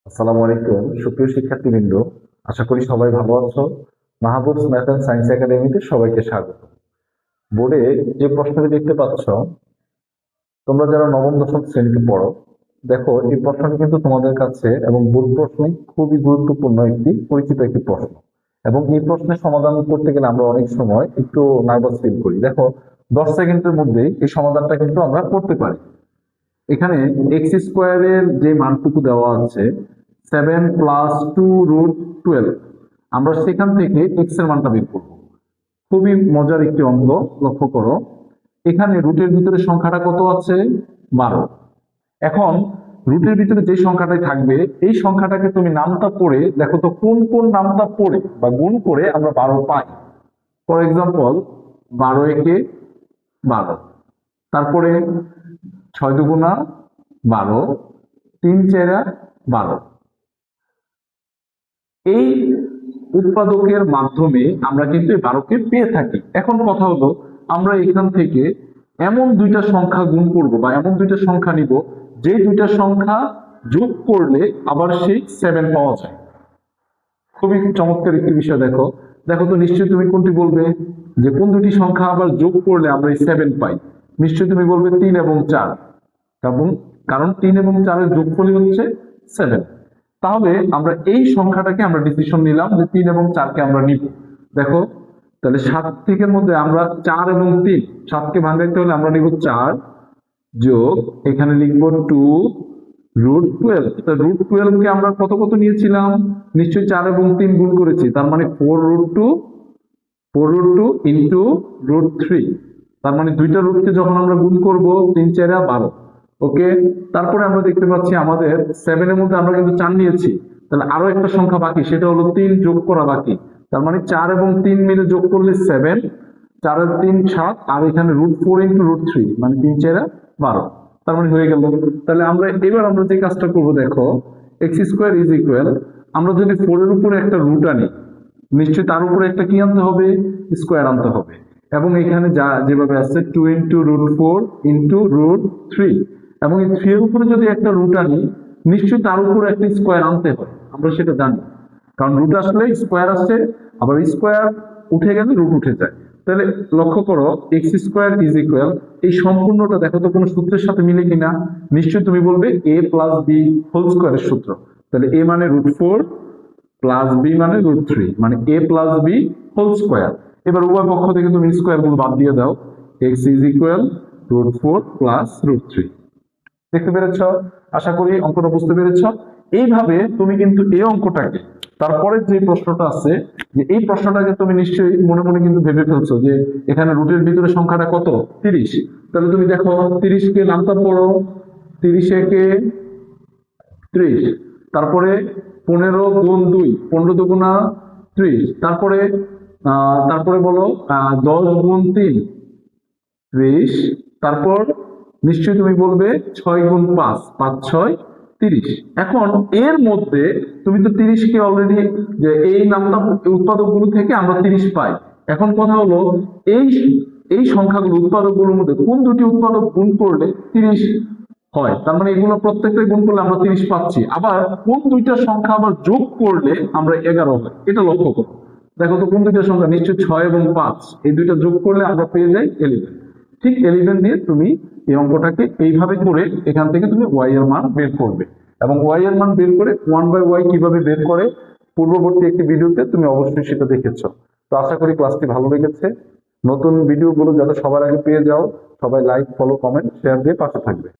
আসসালামু আলাইকুম সুপ্রিয় শিক্ষার্থীবৃন্দ, আশা করি সবাই ভালো আছো। মাহবুবস ম্যাথ অ্যান্ড সায়েন্স একাডেমিতে সবাইকে স্বাগত। বোর্ডে যে প্রশ্নটি দেখতে পাচ্ছ, তোমরা যারা নবম দশম শ্রেণীতে পড়ো, দেখো এই প্রশ্নটি কিন্তু তোমাদের কাছে এবং বোর্ড প্রশ্নে খুবই গুরুত্বপূর্ণ একটি পরিচিত একটি প্রশ্ন। এবং এই প্রশ্নের সমাধান করতে গেলে আমরা অনেক সময় একটু নার্ভাস ফিল করি। দেখো 10 সেকেন্ডের মধ্যেই এই সমাধানটা কিন্তু আমরা করতে পারি। এখানে এক্স স্কোয়ারের যে মানটুকু দেওয়া আছে 7 + 2√12, আমরা সেখান থেকে এক্স এর মানটা বের করব। খুবই মজার একটি অঙ্ক, লক্ষ্য করো। এখানে রুটের ভিতরে সংখ্যাটা কত আছে? 12। এখন রুটের ভিতরে যে সংখ্যাটাই থাকবে এই সংখ্যাটাকে তুমি নামতা পড়ে দেখো তো কোন কোন নামতা পড়ে বা গুণ করে আমরা 12 পাই। ফর এক্সাম্পল 12 একে 12, তারপরে 6 দুগুণা 12, 3 চেরা 12। এই উৎপাদকের মাধ্যমে আমরা কিন্তু 12কে পেয়ে থাকি। এখন কথা হলো, আমরা এখান থেকে এমন দুইটা সংখ্যা গুণ করব বা এমন দুইটা সংখ্যা নিব যে দুইটা সংখ্যা যোগ করলে আবার সেই 7 পাওয়া যায়। খুবই চমৎকার একটি বিষয়। দেখো দেখো তো নিশ্চয়ই তুমি কোনটি বলবে যে কোন দুটি সংখ্যা আবার যোগ করলে আমরা এই 7 পাই? নিশ্চয়ই তুমি বলবে 3 এবং 4। কারণ 3 এবং 4 এর যোগফলই হচ্ছে 7। তাহলে আমরা এই সংখ্যাটাকে আমরা ডিসিশন নিলাম যে 3 এবং 4কে আমরা নিব। দেখো তাহলে 7 থেকে মধ্যে আমরা 4 এবং 3, 7কে ভাঙাইতে হলে আমরা নিব 4 যোগ এখানে লিখব 2√12। তো √12 কে আমরা কত কত নিয়েছিলাম? নিশ্চয়ই 4 এবং 3 গুণ করেছি, তার মানে 4√2 ইন্টু √3। তার মানে দুইটা রুটকে যখন আমরা গুণ করব 3 4 12। ওকে, তারপরে আমরা দেখতে পাচ্ছি আমাদের 7 এর মধ্যে আমরা কিন্তু 4 নিয়েছি, তাহলে আরো একটা সংখ্যা বাকি, সেটা হলো 3 যোগ করা বাকি। তার মানে 4 এবং 3 মিলে যোগ করলে 7, 4 আর 3 7, আর এখানে √4 ইন্টু √3 মানে 3 4 12। তার মানে হয়ে গেল। তাহলে আমরা যে কাজটা করব, দেখো এক্স স্কোয়ার ইজ ইকুয়াল, আমরা যদি 4 এর উপরে একটা রুট আনি, নিশ্চয়ই তার উপরে একটা কি আনতে হবে? স্কোয়ার আনতে হবে। এবং এখানে যা যেভাবে আছে 2 ইন্টু √4 ইন্টু √3, এবং এই 3 এর উপরে যদি একটা রুট আনি, নিশ্চয়ই তার উপরে একটা স্কোয়ার আনতে হয়, আমরা সেটা জানি। কারণ রুট আসলে স্কোয়ার আসে, আবার স্কোয়ার উঠে গেলে রুট উঠে যায়। তাহলে লক্ষ্য করো এক্স স্কোয়ার ইজ ইকুয়াল, এই সম্পূর্ণটা দেখো তো কোনো সূত্রের সাথে মিলে কিনা? নিশ্চয়ই তুমি বলবে a প্লাস বি হোল স্কোয়ারের সূত্র। তাহলে a মানে √4 প্লাস বি মানে √3, মানে a plus B whole square. এবার উভয় পক্ষ থেকে তুমি স্কোয়ার গুলো বাদ দিয়ে দাও, এক্স ইজ ইকুয়াল √4 প্লাস √3। দেখতে পেরেছ? আশা করি অঙ্কটা বুঝতে পেরেছ। এইভাবে তুমি কিন্তু এই অঙ্কটাকে, তারপরে যে প্রশ্নটা আছে, যে এই প্রশ্নটাকে তুমি নিশ্চয়ই মনে মনে কিন্তু ভেবে ফেলছো যে এখানে রুটের ভিতরে সংখ্যাটা কত? 30। তাহলে তুমি দেখো 30কে নামতা পড়ো, 30 একে 30, তারপরে 15 গুণ 2, 15 দুগুণা 30, তারপরে বলো 10 গুণ 3 30, তারপর নিশ্চয়ই তুমি বলবে 6 গুণ 5, 5 6 30। এখন এর মধ্যে তুমি তো 30কে অলরেডি, যে এই নামটা উৎপাদকগুলো থেকে আমরা 30 পাই। এখন কথা হলো, এই এই সংখ্যাগুলো উৎপাদকগুলোর মধ্যে কোন দুটি উৎপাদক গুণ করলে 30 হয়? তার মানে এগুলো প্রত্যেকটাই গুণ করলে আমরা 30 পাচ্ছি। আবার কোন দুইটা সংখ্যা আবার যোগ করলে আমরা 11 হয়, এটা লক্ষ্য করো। দেখো তো কোন দুইটা সংখ্যা? নিশ্চয়ই 6 এবং 5, এই দুইটা যোগ করলে আমরা পেয়ে যাই 11। ঠিক 11 দিয়ে তুমি এই অঙ্কটাকে এইভাবে করে এখান থেকে তুমি ওয়াই এর মান বের করবে। এবং ওয়াই এর মান বের করে 1/y কিভাবে বের করে পূর্ববর্তী একটি ভিডিওতে তুমি অবশ্যই সেটা দেখেছো। তো আশা করি ক্লাসটি ভালো লেগেছে। নতুন ভিডিওগুলো যাতে সবার আগে পেয়ে যাও, সবাই লাইক ফলো কমেন্ট শেয়ার দিয়ে পাশে থাকবে।